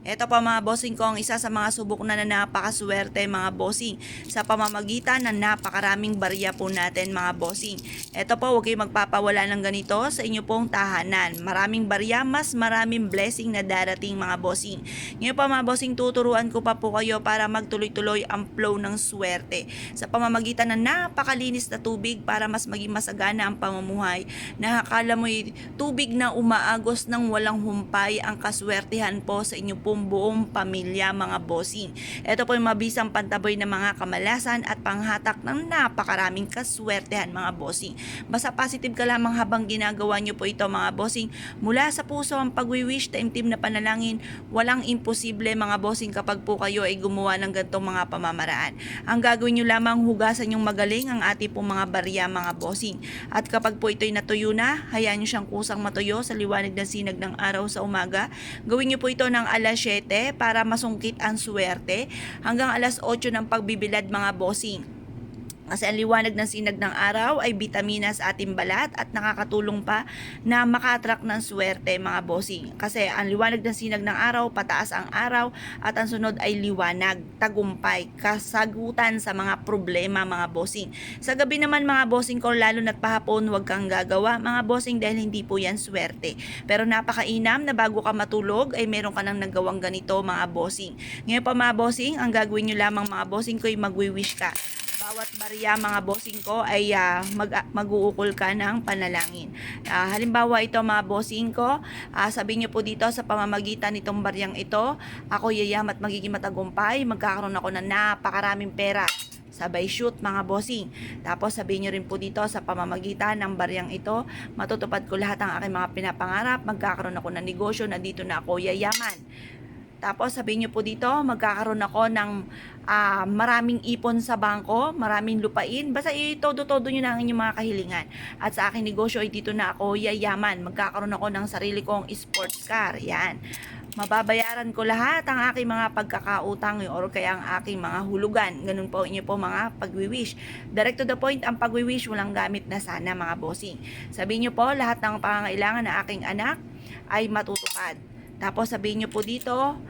Ito pa mga bossing ko ang isa sa mga subok na napakaswerte mga bossing sa pamamagitan ng napakaraming barya po natin mga bossing. Ito po, huwag kayong magpapawala ng ganito sa inyo pong tahanan. Maraming barya, mas maraming blessing na darating mga bossing. Ngayon pa mga bossing, tuturuan ko pa po kayo para magtuloy-tuloy ang flow ng swerte sa pamamagitan ng napakalinis na tubig para mas maging masagana ang pamumuhay. Nakakala mo'y tubig na umaagos ng walang humpay ang kaswertehan po sa inyo pong buong pamilya mga bossing. Ito po yung mabisang pantaboy ng mga kamalasan at panghatak ng napakaraming kaswertehan mga bossing. Basta positive ka lamang habang ginagawa nyo po ito mga bossing. Mula sa puso ang pagwiwish, taimtim na panalangin, walang imposible mga bossing kapag po kayo ay gumawa ng ganitong mga pamamaraan. Ang gagawin nyo lamang, hugasan yung magaling ang ating pong mga barya mga bossing. At kapag po ito'y natuyo na, hayaan nyo siyang kusang matuyo sa liwanag ng sinag ng araw sa umaga. Gawin nyo po ito ng alas 7 para masungkit ang swerte hanggang alas 8 ng pagbibilad mga bossing. Kasi ang liwanag ng sinag ng araw ay bitamina sa ating balat at nakakatulong pa na maka-attract ng swerte mga bossing. Kasi ang liwanag ng sinag ng araw, pataas ang araw at ang sunod ay liwanag, tagumpay, kasagutan sa mga problema mga bossing. Sa gabi naman mga bossing ko, lalo na't pahapon, huwag kang gagawa mga bossing dahil hindi po yan swerte. Pero napakainam na bago ka matulog ay meron ka nang nagawang ganito mga bossing. Ngayon pa mga bossing, ang gagawin nyo lamang mga bossing ko ay mag-wish ka. Bawat barya mga bossing ko ay mag-uukol ka ng panalangin. Halimbawa ito mga bossing ko, sabihin nyo po dito sa pamamagitan nitong baryang ito, ako yayaman at magiging matagumpay, magkakaroon ako ng napakaraming pera. Sabay shoot mga bossing. Tapos sabihin nyo rin po dito sa pamamagitan ng baryang ito, matutupad ko lahat ng aking mga pinapangarap, magkakaroon ako ng negosyo, nandito na ako yayaman. Tapos sabihin nyo po dito, magkakaroon ako ng maraming ipon sa bangko, maraming lupain. Basta itodo-todo nyo na ang inyong mga kahilingan. At sa aking negosyo ay dito na ako yayaman. Magkakaroon ako ng sarili kong sports car. Yan. Mababayaran ko lahat ang aking mga pagkakautang or kaya ang aking mga hulugan. Ganun po inyo po mga pagwiwish. Direct to the point ang pagwiwish, walang gamit na sana mga bossing. Sabihin nyo po lahat ng pangangailangan ng aking anak ay matutupad. Tapos sabihin nyo po dito,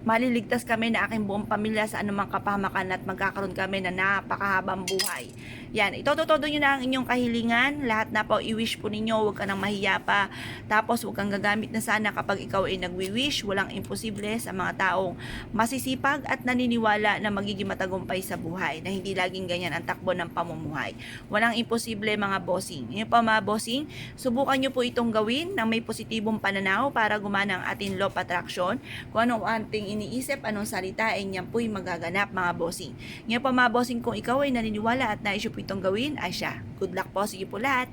maliligtas kami na aking buong pamilya sa anumang kapahamakan at magkakaroon kami na napakahabang buhay. Yan, itotodo nyo na ang inyong kahilingan. Lahat na po i-wish po ninyo, huwag ka nang mahiya pa. Tapos huwag kang gagamit na sana kapag ikaw ay nagwi-wish. Walang imposible sa mga taong masisipag at naniniwala na magiging matagumpay sa buhay. Na hindi laging ganyan ang takbo ng pamumuhay. Walang imposible mga bossing. Ngayon pa mga bossing, subukan nyo po itong gawin ng may positibong pananaw para gumana ang ating law of attraction. Kung anong ating iniisip, anong salita, ay niyan po'y magaganap mga bossing. Ngayon pa mga bossing, kung ikaw ay naniniwala at naisip po itong gawin, ay siya. Good luck po, sige po lahat.